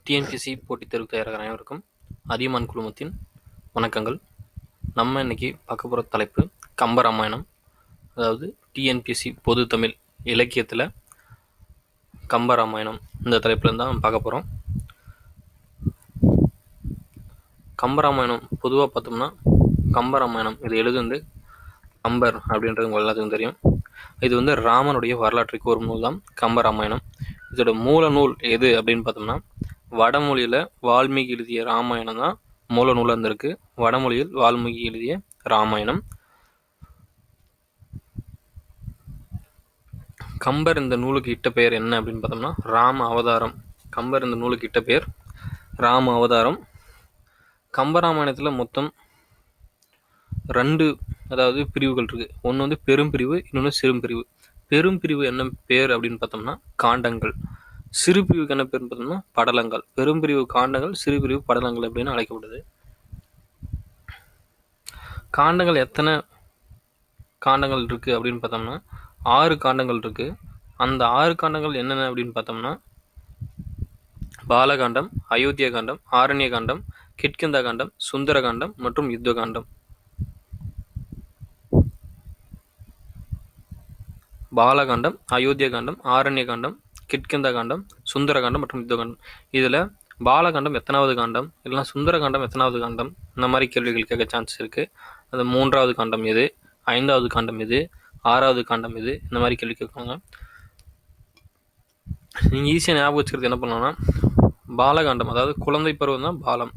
TNPSC போட்டித் தேர்வு தயாராகிற அனைவருக்கும் அதியமான் குழுமத்தின் வணக்கங்கள். நம்ம இன்னைக்கு பார்க்க போகிற தலைப்பு கம்பராமாயணம். அதாவது டிஎன்பிஎஸ்சி பொது தமிழ் இலக்கியத்தில் கம்பராமாயணம் இந்த தலைப்புல தான் பார்க்க போகிறோம். கம்பராமாயணம் பொதுவாக பார்த்தோம்னா கம்பராமாயணம் இது எழுதுந்து கம்பர் அப்படின்றது உங்கள் எல்லாத்துக்கும் தெரியும். இது வந்து ராமனுடைய வரலாற்றை கூறும் நூல் தான் கம்பராமாயணம். இதோட மூல நூல் எது அப்படின்னு பார்த்தோம்னா வடமொழியில் வால்மீகி எழுதிய ராமாயணம் தான் மூல நூலாக இருந்திருக்கு. வடமொழியில் வால்மீகி எழுதிய ராமாயணம். கம்பர் இந்த நூலுக்கு இட்ட பெயர் என்ன அப்படின்னு பார்த்தோம்னா ராம அவதாரம். கம்பர் இந்த நூலுக்கு இட்ட பெயர் ராம அவதாரம். கம்பராமாயணத்தில் மொத்தம் 2 பிரிவுகள் இருக்கு. ஒன்று வந்து பெரும் பிரிவு, இன்னொன்று சிறும் பிரிவு. பெரும் பிரிவு என்ன பேர் அப்படின்னு பார்த்தோம்னா காண்டங்கள். சிறு பிரிவுக்கு என்ன பேர்னு பார்த்தோம்னா படலங்கள். பெரும் பிரிவு காண்டங்கள், சிறு பிரிவு படலங்கள் அப்படின்னு அழைக்கப்படுது. காண்டங்கள் எத்தனை காண்டங்கள் இருக்கு அப்படின்னு பார்த்தோம்னா 6 காண்டங்கள் இருக்கு. அந்த 6 காண்டங்கள் என்னென்ன அப்படின்னு பார்த்தோம்னா பாலகாண்டம், அயோத்தியா காண்டம், ஆரண்ய காண்டம், கிட்கிந்தா காண்டம், சுந்தர காண்டம் மற்றும் யுத்த காண்டம். பாலகாண்டம், அயோத்தியா காண்டம், ஆரண்ய காண்டம், கிட்கிந்தா காண்டம், சுந்தர காண்டம் மற்றும் யுத்த காண்டம். இதில் பாலகாண்டம் எத்தனாவது காண்டம், இல்லைனா சுந்தர காண்டம் எத்தனாவது காண்டம், இந்த மாதிரி கேள்விகள் கேட்க சான்ஸ் இருக்குது. அது 3வது காண்டம் எது, 5வது காண்டம் எது, 6வது காண்டம் எது, இந்த மாதிரி கேள்வி கேட்குவாங்க. நீங்கள் ஈஸியாக ஞாபகம் வச்சுக்கிறது என்ன பண்ணலாம்னா பாலகாண்டம், அதாவது குழந்தை பருவம் தான்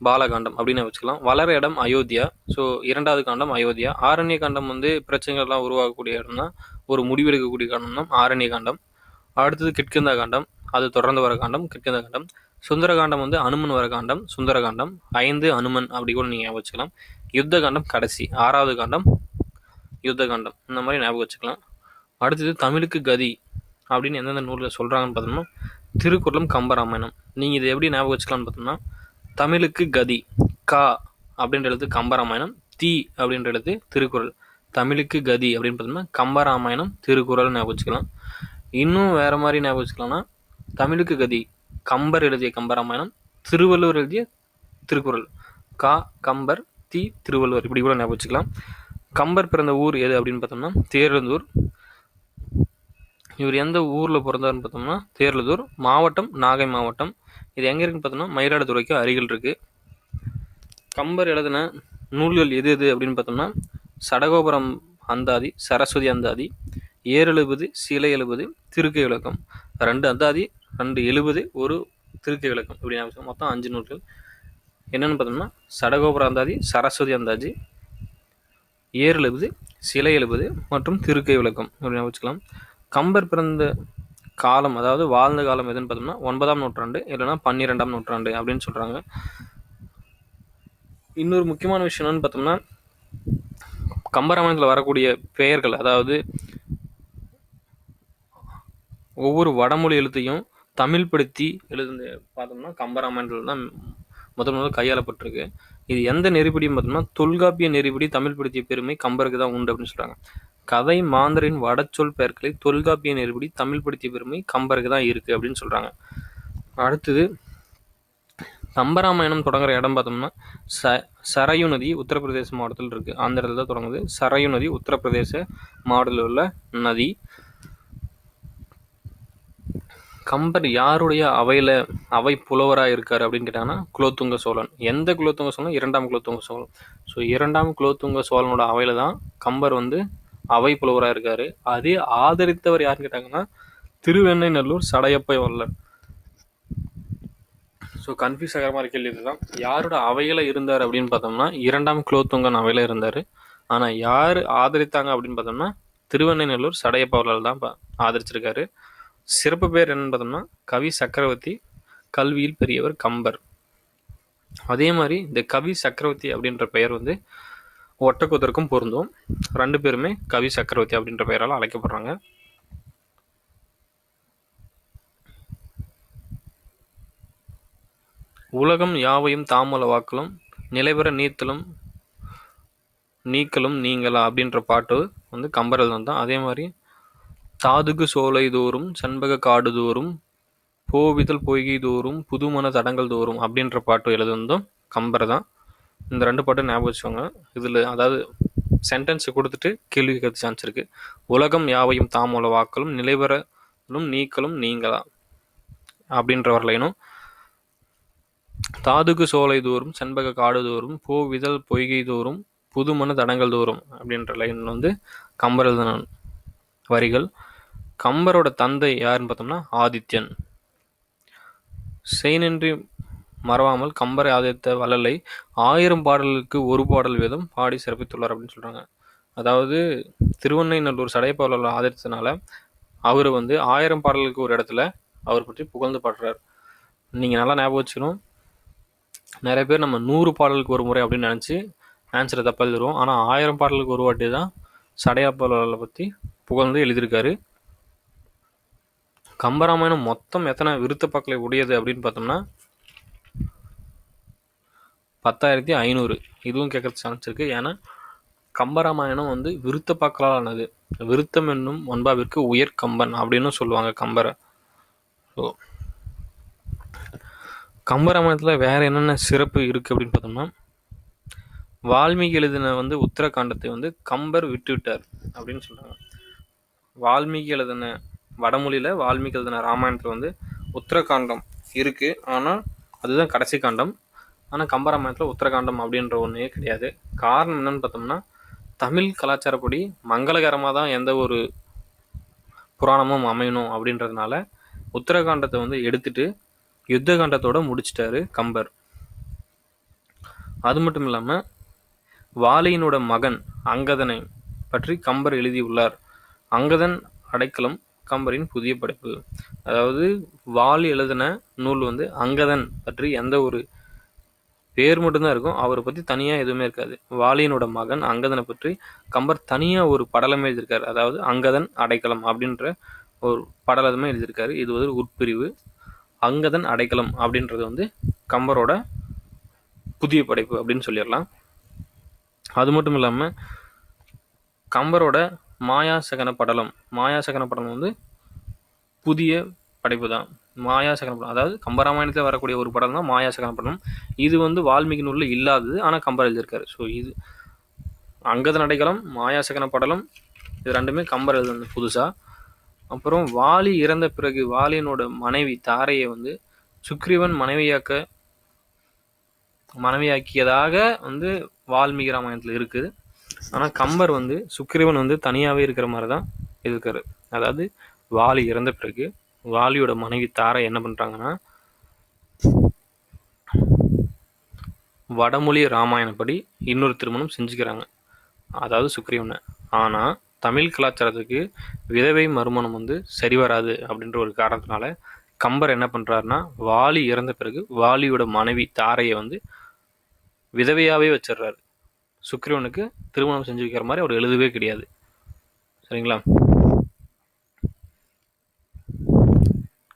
பாலகாண்டம் அப்படின்னு வச்சுக்கலாம். வளர இடம் அயோத்தியா. ஸோ 2வது காண்டம் அயோத்தியா. ஆரண்ய காண்டம் வந்து பிரச்சனைகள்லாம் உருவாகக்கூடிய இடம் தான், ஒரு முடிவெடுக்கக்கூடிய காண்டம் தான் ஆரண்ய காண்டம். அடுத்தது கிட்கிந்தா காண்டம், அது தொடர்ந்து வர காண்டம் கிட்கிந்தா காண்டம். சுந்தர காண்டம் வந்து அனுமன் வர காண்டம் சுந்தர காண்டம். 5 அனுமன் அப்படி கூட நீங்கள் ஞாபகம் வச்சுக்கலாம். யுத்த காண்டம் கடைசி 6வது காண்டம் யுத்த காண்டம். இந்த மாதிரி ஞாபகம் வச்சுக்கலாம். அடுத்தது தமிழுக்கு கதி அப்படின்னு எந்தெந்த நூலில் சொல்கிறாங்கன்னு பார்த்தோம்னா திருக்குறளும் கம்பராமாயணம். நீங்கள் இதை எப்படி ஞாபகம் வச்சுக்கலாம்னு பார்த்தோம்னா தமிழுக்கு கதி கா அப்படின்ற எழுத்து கம்பராமாயணம், தி அப்படின்ற எழுத்து திருக்குறள். தமிழுக்கு கதி அப்படின்னு பார்த்தோம்னா கம்பராமாயணம், திருக்குறள் ஞாபகம் வச்சுக்கலாம். இன்னும் வேறு மாதிரி ஞாபகம் வச்சுக்கலாம்னா தமிழுக்கு கதி கம்பர் எழுதிய கம்பராமாயணம், திருவள்ளுவர் எழுதிய திருக்குறள். கா கம்பர், தி திருவள்ளுவர், இப்படி கூட ஞாபகம் வச்சுக்கலாம். கம்பர் பிறந்த ஊர் எது அப்படின்னு பார்த்தோம்னா தேரெழுந்தூர். இவர் எந்த ஊரில் பிறந்தார்னு பார்த்தோம்னா தேரெழுந்தூர் மாவட்டம், நாகை மாவட்டம். இது எங்கே இருக்குன்னு பார்த்தோம்னா மயிலாடுதுறைக்கு அருகில் இருக்குது. கம்பர் எழுதின நூல்கள் எது எது அப்படின்னு பார்த்தோம்னா சடகோபுரம் அந்தாதி, சரஸ்வதி அந்தாதி, ஏறெழுபது, சிலை எழுபது, திருக்கை விளக்கம். 2 அந்தாதி, 2 எழுபது, ஒரு திருக்கை விளக்கம், இப்படி மொத்தம் 5 நூல்கள். என்னென்னு பார்த்தோம்னா சடகோபுர அந்தாதி, சரஸ்வதி அந்தாதி, ஏறெழுபது, சிலை எழுபது மற்றும் திருக்கை விளக்கம் அப்படின்னு வச்சுக்கலாம். கம்பர் பிறந்த காலம், அதாவது வாழ்ந்த காலம் எதுன்னு பார்த்தோம்னா 9ஆம் நூற்றாண்டு இல்லைன்னா 12ஆம் நூற்றாண்டு அப்படின்னு சொல்கிறாங்க. இன்னொரு முக்கியமான விஷயம் என்னன்னு பார்த்தோம்னா கம்பராமாயணத்தில் வரக்கூடிய பெயர்கள், அதாவது ஒவ்வொரு வடமொழி எழுத்தையும் தமிழ் படுத்தி எழுது பார்த்தோம்னா கம்பராமாயணத்தில் தான் முதல் கையாளப்பட்டிருக்கு. இது எந்த நெறிப்படியும் பார்த்தோம்னா தொல்காப்பிய நெறிப்படி தமிழ் படுத்திய பெருமை கம்பருக்கு தான் உண்டு அப்படின்னு சொல்கிறாங்க. கதை மாந்தரின் வடச்சொல் பெயர்களை தொல்காப்பிய நெறிப்படி தமிழ் படுத்திய பெருமை கம்பருக்கு தான் இருக்குது அப்படின்னு சொல்கிறாங்க. அடுத்தது கம்பராமாயணம் தொடங்குற இடம் பார்த்தோம்னா சரையு நதி உத்தரப்பிரதேச மாவட்டத்தில் இருக்குது. அந்த இடத்துல தொடங்குது. சரையு நதி உத்தரப்பிரதேச மாவட்டத்தில் உள்ள நதி. கம்பர் யாருடைய அவை புலவராக இருக்கார் அப்படின்னு கேட்டாங்கன்னா குலோத்துங்க சோழன். எந்த குலோத்துங்க சோழன்? 2ஆம் குலோத்துங்க சோழன். ஸோ 2ஆம் குலோத்துங்க சோழனோட அவையில் தான் கம்பர் வந்து அவை புலவராக இருக்கார். அதே ஆதரித்தவர் யாருன்னு கேட்டாங்கன்னா திருவெண்ணைநல்லூர் சடையப்பை வள்ளல். ஸோ கன்ஃபியூஸ் ஆகிற மாதிரி கேள்வி இதுதான். யாரோட அவையில் இருந்தார் அப்படின்னு பார்த்தோம்னா 2ஆம் குலோத்துங்கன் அவையில் இருந்தார். ஆனால் யார் ஆதரித்தாங்க அப்படின்னு பார்த்தோம்னா திருவெண்ணைநல்லூர் சடையப்ப வள்ளல் தான் ஆதரிச்சிருக்காரு. சிறப்பு பேர் என்னன்னு பார்த்தோம்னா கவி சக்கரவர்த்தி, கல்வியில் பெரியவர் கம்பர். அதே மாதிரி இந்த கவி சக்கரவர்த்தி அப்படின்ற பெயர் வந்து ஒட்டக்கூத்தருக்கும் பொருந்தும். 2 பேருமே கவி சக்கரவர்த்தி அப்படின்ற பெயரால் அழைக்கப்படுறாங்க. உலகம் யாவையும் தாமல வாக்களும் நிலைபெற நீக்கலும் நீங்களா அப்படின்ற பாட்டு வந்து கம்பரில் தான். அதே மாதிரி தாதுகு சோலை தோறும் செண்பக காடு தோறும் போவிதழ் பொய்கை தோறும் புதுமண தடங்கள் தோறும் அப்படின்ற பாட்டு எழுதுனதும் கம்பர் தான். இந்த 2 பாட்டும் ஞாபகம் வச்சுக்கோங்க. இதில் அதாவது சென்டென்ஸ் கொடுத்துட்டு கேள்வி கேட்க சான்ஸ் இருக்குது. உலகம் யாவையும் தாமூல வாக்களும் நிலைவரலும் நீக்கலும் நீங்களா அப்படின்ற வரலைனும், தாதுக்கு சோலை தோறும் செண்பக காடு தோறும் போவிதழ் பொய்கை தோறும் புதுமண தடங்கள் தோறும் அப்படின்ற லைன் வந்து கம்பர் எழுதின வரிகள். கம்பரோட தந்தை யாருன்னு பார்த்தோம்னா ஆதித்யன். செய்நின்றி மறவாமல் கம்பரை ஆதரித்த வள்ளலை 1000 பாடல்களுக்கு ஒரு பாடல் வீதம் பாடி சிறப்பித்துள்ளார் அப்படின்னு சொல்கிறாங்க. அதாவது திருவெண்ணைநல்லூர் சடையப்பவர்கள் ஆதரித்ததுனால அவர் வந்து 1000 பாடல்களுக்கு ஒரு இடத்துல அவர் பற்றி புகழ்ந்து பாடுறார். நீங்கள் நல்லா ஞாபகம் வச்சுக்கணும். நிறைய பேர் நம்ம 100 பாடலுக்கு ஒரு முறை அப்படின்னு நினச்சி ஆன்சரை தப்பாக எழுதிடுவோம். ஆனால் 1000 பாடலுக்கு ஒரு வாட்டி தான் சடையப்பவர்களை பற்றி புகழ்ந்து எழுதியிருக்காரு. கம்பராமாயணம் மொத்தம் எத்தனை விருத்தப்பாக்களை உடையது அப்படின்னு பார்த்தோம்னா 10,500. இதுவும் கேட்கறது சான்ஸ் இருக்குது. ஏன்னா கம்பராமாயணம் வந்து விருத்தப்பாக்களால் ஆனது. விருத்தம் என்னும் ஒன்பாவிற்கு உயர் கம்பன் அப்படின்னு சொல்லுவாங்க கம்பரை. ஸோ கம்பராமாயணத்தில் வேறு என்னென்ன சிறப்பு இருக்குது அப்படின்னு பார்த்தோம்னா, வால்மீகி எழுதின வந்து உத்தரகாண்டத்தை வந்து கம்பர் விட்டுவிட்டார் அப்படின்னு சொல்கிறாங்க. வால்மீகி எழுதின வடமொழியில் வால்மீகி எழுதின ராமாயணத்தில் வந்து உத்தரகாண்டம் இருக்குது. ஆனால் அதுதான் கடைசி காண்டம். ஆனால் கம்பராமாயணத்தில் உத்தரகாண்டம் அப்படின்ற ஒன்றே கிடையாது. காரணம் என்னன்னு பார்த்தோம்னா, தமிழ் கலாச்சாரப்படி மங்களகரமாக தான் எந்த ஒரு புராணமும் அமையணும் அப்படின்றதுனால உத்தரகாண்டத்தை வந்து எடுத்துட்டு யுத்த காண்டத்தோடு முடிச்சிட்டாரு கம்பர். அது மட்டும் இல்லாமல் வாலியினோட மகன் அங்கதனை பற்றி கம்பர் எழுதியுள்ளார். அங்கதன் அடைக்கலம் கம்பரின் புதிய படைப்பு. அதாவது வாலி எழுதின நூல் வந்து அங்கதன் பற்றி எந்த ஒரு பேர் மட்டும்தான் இருக்கும். அவரை பற்றி தனியாக எதுவுமே இருக்காது. வாலியினோட மகன் அங்கதனை பற்றி கம்பர் தனியாக ஒரு படலமே எழுதியிருக்காரு. அதாவது அங்கதன் அடைக்கலம் அப்படின்ற ஒரு படலமே எழுதியிருக்காரு. இது ஒரு உட்பிரிவு. அங்கதன் அடைக்கலம் அப்படின்றது வந்து கம்பரோட புதிய படைப்பு அப்படின்னு சொல்லிடலாம். அது மட்டும் இல்லாமல் கம்பரோட மாயாசகன படலம் வந்து புதிய படைப்பு தான். மாயாசகன படம் அதாவது கம்பராமாயணத்தில் வரக்கூடிய ஒரு படம் தான் மாயாசகன படம். இது வந்து வால்மீகி நூலில் இல்லாதது, ஆனால் கம்பர் எழுதியிருக்காரு. ஸோ இது அங்கதன் அடைக்கலம், மாயாசகன படலம், இது ரெண்டுமே கம்பர் எழுதுனது புதுசாக. அப்புறம் வாலி இறந்த பிறகு வாலியனோட மனைவி தாரையை வந்து சுக்ரீவன் மனைவியாக்கியதாக வந்து வால்மீகி ராமாயணத்தில் இருக்குது. ஆனால் கம்பர் வந்து சுக்ரீவன் வந்து தனியாகவே இருக்கிற மாதிரி தான் இருக்காரு. அதாவது வாலி இறந்த பிறகு வாலியோட மனைவி தாரை என்ன பண்ணுறாங்கன்னா, வடமொழி ராமாயணப்படி இன்னொரு திருமணம் செஞ்சுக்கிறாங்க, அதாவது சுக்ரீவனை. ஆனால் தமிழ் கலாச்சாரத்துக்கு விதவை மறுமணம் வந்து சரி வராது அப்படின்ற ஒரு காரணத்தினால கம்பர் என்ன பண்ணுறாருன்னா, வாலி இறந்த பிறகு வாலியோட மனைவி தாரையை வந்து விதவையாகவே வச்சிடுறாரு. சுக்ரீவனுக்கு திருமணம் செஞ்சு வைக்கிற மாதிரி அவர் எழுதவே கிடையாது. சரிங்களா?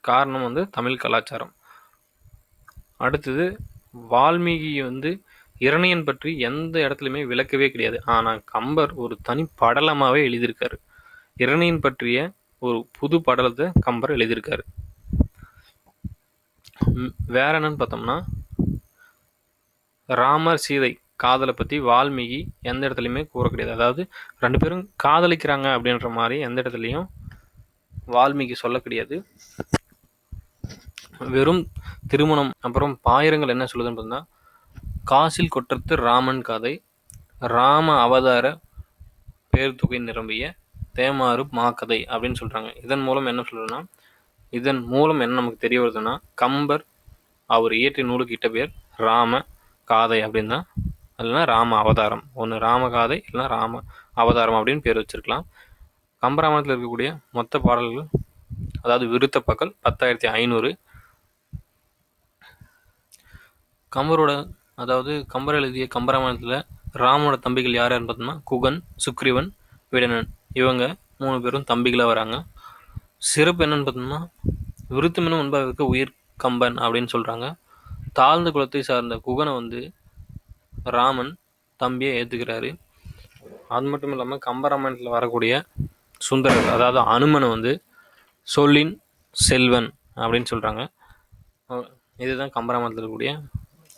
காரணம் வந்து தமிழ் கலாச்சாரம். அடுத்தது வால்மீகி வந்து இரணியன் பற்றி எந்த இடத்துலையுமே விளக்கவே கிடையாது. ஆனால் கம்பர் ஒரு தனி படலமாகவே எழுதியிருக்காரு. இரணியன் பற்றிய ஒரு புது படலத்தை கம்பர் எழுதியிருக்காரு. வேற என்னன்னு பார்த்தோம்னா, ராமர் சீதை காதலை பற்றி வால்மீகி எந்த இடத்துலையுமே கூற கிடையாது. அதாவது 2 பேரும் காதலிக்கிறாங்க அப்படின்ற மாதிரி எந்த இடத்துலையும் வால்மீகி சொல்ல கிடையாது. வெறும் திருமணம். அப்புறம் பாயிரங்கள் என்ன சொல்லுதுன்னு பார்த்தா, காசில் கொற்றத்து ராமன் கதை, ராம அவதார பேர் தொகை நிரம்பிய தேமாறு மாக்கதை அப்படின்னு சொல்கிறாங்க. இதன் மூலம் என்ன நமக்கு தெரிய வருதுன்னா, கம்பர் அவர் இயற்றிய நூலுக்கு இட்ட பேர் ராம காதை அப்படின்னு தான், இல்லைன்னா ராம அவதாரம். ஒன்று ராமகாதை இல்லைன்னா ராம அவதாரம் அப்படின்னு பேர் வச்சிருக்கலாம். கம்பராமாயணத்தில் இருக்கக்கூடிய மொத்த பாடல்கள், அதாவது விருத்தப்பாக்கள் 10,500. கம்பர் எழுதிய கம்பராமாயணத்தில் ராமனோட தம்பிகள் யார் யாருன்னு பார்த்தோம்னா, குகன், சுக்ரீவன், விடனன். இவங்க 3 பேரும் தம்பிகளாக வராங்க. சிறப்பு என்னன்னு பார்த்தோம்னா, விருத்தமெனும் முன்பாக உயிர் கம்பன் அப்படின்னு சொல்கிறாங்க. தாழ்ந்த குலத்தை சார்ந்த குகனை வந்து ராமன் தம்பியை ஏற்றுக்கிறாரு. அது மட்டும் இல்லாமல் கம்பராமாயணத்தில் வரக்கூடிய சுந்தரர், அதாவது அனுமனை வந்து சொல்லின் செல்வன் அப்படின்னு சொல்கிறாங்க. இதுதான் கம்பராமாயணத்தில் இருக்கக்கூடிய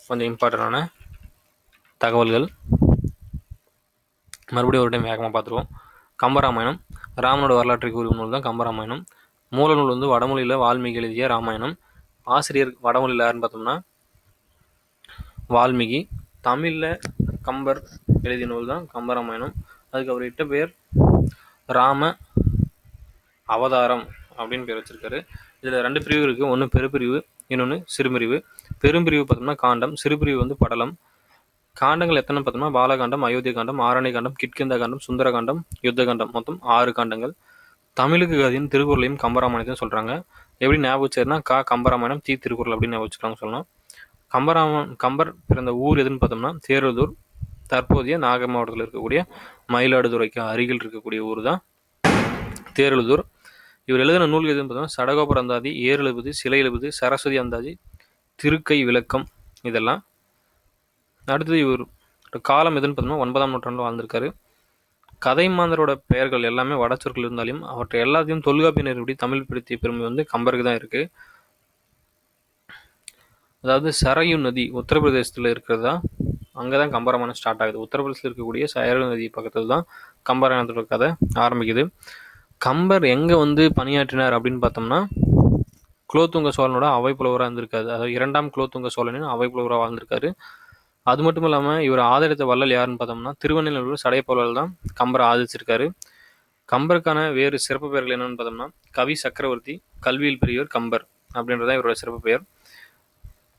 கொஞ்சம் இம்பார்ட்டண்டான தகவல்கள். மறுபடியும் ஒரு டைம் வேகமாக பார்த்துருவோம். கம்பராமாயணம் ராமனோட வரலாற்றை கூறும் நூல் தான் கம்பராமாயணம். மூல நூல் வந்து வடமொழியில் வால்மீகி எழுதிய ராமாயணம். ஆசிரியர் வடமொழியில் யாருன்னு பார்த்தோம்னா வால்மீகி. தமிழில் கம்பர் எழுதிய நூல் தான் கம்பராமாயணம். அதுக்கு அவர் இட்ட பெயர் ராம அவதாரம் அப்படின்னு பேர் வச்சிருக்காரு. இதில் 2 பிரிவு இருக்குது. ஒன்று பெருப்பிரிவு, இன்னொன்று சிறுபிரிவு. பெரும்பிரிவு பார்த்தோம்னா காண்டம், சிறுபிரிவு வந்து படலம். காண்டங்கள் எத்தனை பார்த்தோம்னா பாலகாண்டம், அயோத்திய காண்டம், ஆரணி காண்டம், கிட்கிந்தா காண்டம், சுந்தர காண்டம், யுத்த காண்டம், மொத்தம் 6 காண்டங்கள். தமிழுக்கு கதையும் திருக்குறளையும் கம்பராமாயணத்தையும் சொல்கிறாங்க. எப்படி ஞாபகம் வச்சாருன்னா கம்பராமாயணம், திருக்குறள் அப்படின்னு ஞாபகம் வச்சுக்காங்க சொல்லலாம். கம்பர் பிறந்த ஊர் எதுன்னு பார்த்தோம்னா தேரலூர். தற்போதைய நாகை மாவட்டத்தில் இருக்கக்கூடிய மயிலாடுதுறைக்கு அருகில் இருக்கக்கூடிய ஊர் தான் தேரழுதூர். இவர் எழுதின நூல் எதுன்னு பார்த்தோம்னா சடகோபர் அந்தாதி, ஏர் எழுபது, சிலை எழுபது, சரஸ்வதி அந்தாதி, திருக்கை விளக்கம் இதெல்லாம். அடுத்தது இவர் காலம் எதுன்னு பார்த்தோம்னா 9ஆம் நூற்றாண்டில் வாழ்ந்திருக்காரு. கதை மாந்தரோட பெயர்கள் எல்லாமே வடச்சொற்கள் இருந்தாலும் அவற்றை எல்லாத்தையும் தொல்காப்பியர் தமிழ் படுத்திய பெருமை வந்து கம்பருக்கு தான் இருக்கு. அதாவது சரயு நதி உத்தரப்பிரதேசத்தில் இருக்கிறதா, அங்கே தான் கம்பராமாயணம் ஸ்டார்ட் ஆகுது. உத்தரப்பிரதேசத்தில் இருக்கக்கூடிய சரயு நதி பக்கத்தில் தான் கம்பராமாயணத்தோட கதை ஆரம்பிக்குது. கம்பர் எங்கே வந்து பணியாற்றினார் அப்படின்னு பார்த்தோம்னா குலோத்துங்க சோழனோட அவை புலவராக இருந்திருக்காரு. அதாவது 2ஆம் குலோத்துங்க சோழனின் அவை புலவராக வாழ்ந்திருக்காரு. அது மட்டும் இல்லாமல் இவர் ஆதரித்த வள்ளல் யாருன்னு பார்த்தோம்னா திருவண்ணூர் சடையப்பவர்கள் தான் கம்பரை ஆதரிச்சிருக்காரு. கம்பருக்கான வேறு சிறப்பு பெயர்கள் என்னன்னு பார்த்தோம்னா கவி சக்கரவர்த்தி, கல்வியில் பெரியவர் கம்பர் அப்படின்றதான் இவரோட சிறப்பு பெயர்.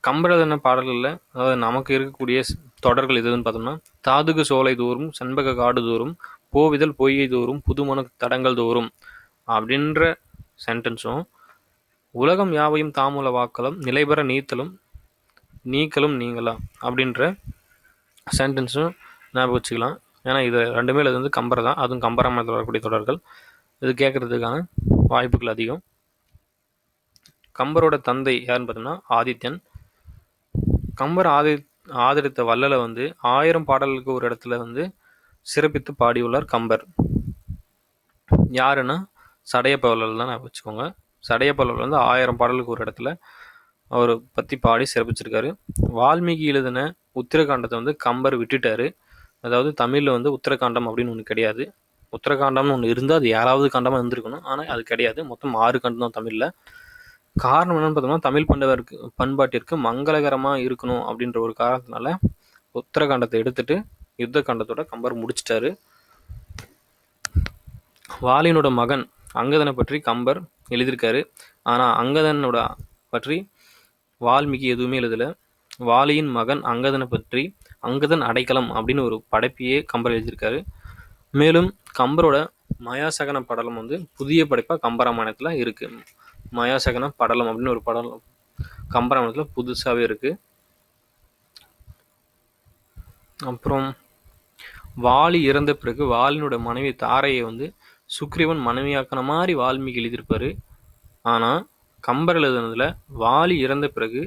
கம்பரதன பாடல்களில் அதாவது நமக்கு இருக்கக்கூடிய தொடர்கள் எதுன்னு பார்த்தோம்னா தாதுகு சோலை தோறும், செண்பக காடு தோறும், போவிதழ் பொய்கை தோறும், புதுமண தடங்கள் தோறும் அப்படின்ற சென்டென்ஸும், உலகம் யாவையும் தாமுல வாக்களும், நிலைபெற நீத்தலும் நீக்கலும் நீங்களாம் அப்படின்ற சென்டென்ஸும் ஞாபகம் வச்சுக்கலாம். ஏன்னா இது 2மே அது வந்து கம்பர் தான். அதுவும் கம்பராமாயணத்தில் வரக்கூடிய தொடர்கள். இது கேட்கறதுக்கான வாய்ப்புகள் அதிகம். கம்பரோட தந்தை யாருன்னு பார்த்தோம்னா ஆதித்யன். கம்பர் ஆதரித்த வள்ளலை வந்து 1000 பாடல்களுக்கு ஒரு இடத்துல வந்து சிறப்பித்து பாடியுள்ளார் கம்பர். யாருன்னா சடையப்பவர்கள் தான் வச்சுக்கோங்க. சடையப்பவர்கள் வந்து 1000 பாடலுக்கு ஒரு இடத்துல அவர் பற்றி பாடி சிறப்பிச்சிருக்காரு. வால்மீகி எழுதின உத்தரகாண்டத்தை வந்து கம்பர் விட்டுட்டாரு. அதாவது தமிழில் வந்து உத்தரகாண்டம் அப்படின்னு ஒன்று கிடையாது. உத்தரகாண்டம்னு ஒன்று இருந்தால் அது 7வது காண்டமாக இருந்திருக்கணும். ஆனால் அது கிடையாது. மொத்தம் 6 காண்டம் தான் தமிழில். காரணம் என்னன்னு பார்த்தோம்னா தமிழ் பண்பாட்டிற்கு மங்களகரமாக இருக்கணும் அப்படின்ற ஒரு காரணத்தினால உத்தரகாண்டத்தை எடுத்துட்டு யுத்த காண்டத்தோட கம்பர் முடிச்சிட்டாரு. வாலினோட மகன் அங்கதனை பற்றி கம்பர் எழுதியிருக்காரு. ஆனால் அங்கதனோட பற்றி வால்மீகி எதுவுமே எழுதலை. வாலியின் மகன் அங்கதனை பற்றி அங்கதன் அடைக்கலம் அப்படின்னு ஒரு படைப்பையே கம்பர் எழுதியிருக்காரு. மேலும் கம்பரோட மயாசகன படலம் வந்து புதிய படைப்பாக கம்பராமாயணத்தில் இருக்குது. மயாசகன படலம் அப்படின்னு ஒரு படலம் கம்பராமாயணத்தில் புதுசாகவே இருக்குது. அப்புறம் வாலி இறந்த பிறகு வாலினோட மனைவி தாரையை வந்து சுக்ரீவன் மனைவியாக்கின மாதிரி வால்மீகி எழுதியிருப்பாரு. ஆனால் கம்பர் எழுதுனதுல வாலி இறந்த பிறகு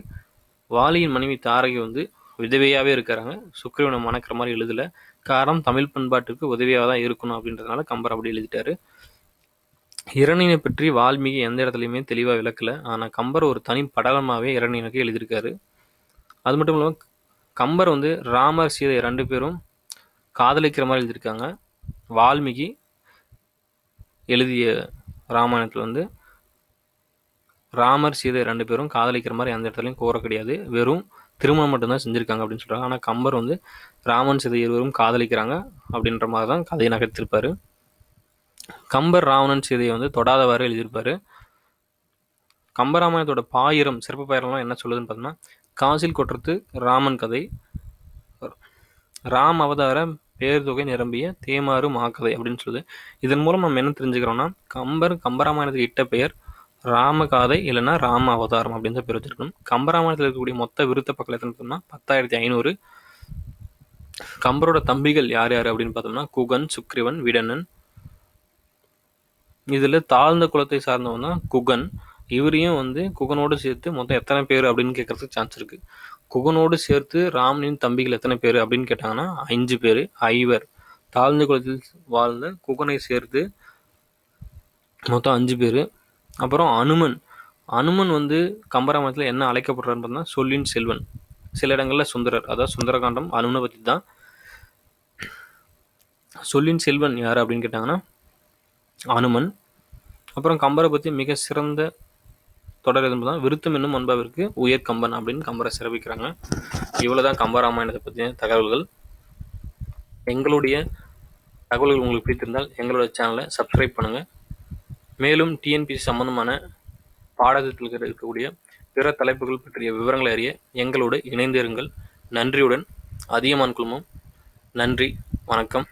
வாலியின் மனைவி தாரகை வந்து விதவையாகவே இருக்கிறாங்க. சுக்ரீவனை மணக்கிற மாதிரி எழுதலை. காரணம் தமிழ் பண்பாட்டுக்கு உதவியாக தான் இருக்கணும் அப்படின்றதுனால கம்பர் அப்படி எழுதிட்டாரு. இரணியனை பற்றி வால்மீகி எந்த இடத்துலையுமே தெளிவாக விளக்கலை. ஆனால் கம்பர் ஒரு தனி படலமாகவே இரணியனுக்கு எழுதியிருக்காரு. அது மட்டும் இல்லாமல் கம்பர் வந்து ராமர் சீதை 2 பேரும் காதலிக்கிற மாதிரி எழுதியிருக்காங்க. வால்மீகி எழுதிய ராமாயணத்தில் வந்து ராமர் சீதை 2 பேரும் காதலிக்கிற மாதிரி எந்த இடத்துலையும் கோர கிடையாது. வெறும் திருமணம் மட்டும்தான் செஞ்சுருக்காங்க அப்படின்னு சொல்கிறாங்க. ஆனால் கம்பர் வந்து ராமன் சீதை இருவரும் காதலிக்கிறாங்க அப்படின்ற மாதிரி தான் கதையை நகர்த்திருப்பார். கம்பர் ராவணன் சீதையை வந்து தொடாதவாறு எழுதியிருப்பார். கம்பராமாயணத்தோட பாயிரம் சிறப்பு பாயிரம்லாம் என்ன சொல்லுதுன்னு பார்த்தோம்னா காசில் கொட்டுறது ராமன் கதை, ராம் அவதார பேர் தொகை நிரம்பிய தேமாறு மாக்கதை அப்படின்னு சொல்லுது. இதன் மூலம் நம்ம என்ன தெரிஞ்சுக்கிறோம்னா கம்பராமாயணத்துக்கு இட்ட பெயர் ராமகாதை இல்லைன்னா ராம அவதாரம் அப்படின்னு தான் பேர் வச்சிருக்கணும். கம்பராமாயணத்தில் இருக்கக்கூடிய மொத்த விருத்த பக்கம் எத்தனை பார்த்தோம்னா 10,500. கம்பரோட தம்பிகள் யார் யார் அப்படின்னு பார்த்தோம்னா குகன், சுக்ரீவன், விடனன். இதில் தாழ்ந்த குலத்தை சார்ந்தவன் தான் குகன். இவரையும் வந்து குகனோடு சேர்த்து மொத்தம் எத்தனை பேர் அப்படின்னு கேட்கறதுக்கு சான்ஸ் இருக்கு. குகனோடு சேர்த்து ராமனின் தம்பிகள் எத்தனை பேர் அப்படின்னு கேட்டாங்கன்னா 5 பேர். 5 தாழ்ந்த குலத்தில் வாழ்ந்த குகனை சேர்த்து மொத்தம் 5 பேர். அப்புறம் அனுமன் அனுமன் வந்து கம்பராமாயணத்தில் என்ன அழைக்கப்படுறான்னு பார்த்தா சொல்லின் செல்வன், சில இடங்களில் சுந்தரர், அதாவது சுந்தரகாண்டம் அனுமனை பற்றி தான். சொல்லின் செல்வன் யார் அப்படின்னு கேட்டாங்கன்னா அனுமன். அப்புறம் கம்பரை பற்றி மிக சிறந்த தொடர் எதுன்னு பார்த்தா விருத்தம் என்னும் அன்பாவிற்கு உயர் கம்பன் அப்படின்னு கம்பரை சிறப்பிக்கிறாங்க. இவ்வளோதான் கம்பராமாயணத்தை பற்றிய தகவல்கள். எங்களுடைய தகவல்கள் உங்களுக்கு பிடித்திருந்தால் எங்களோட சேனலை சப்ஸ்கிரைப் பண்ணுங்கள். மேலும் டிஎன்பிசி சம்பந்தமான பாடத்தில் இருக்கக்கூடிய பிற தலைப்புகள் பற்றிய விவரங்களை அறிய எங்களோடு இணைந்திருங்கள். நன்றியுடன் அதியமான் குழுமம். நன்றி, வணக்கம்.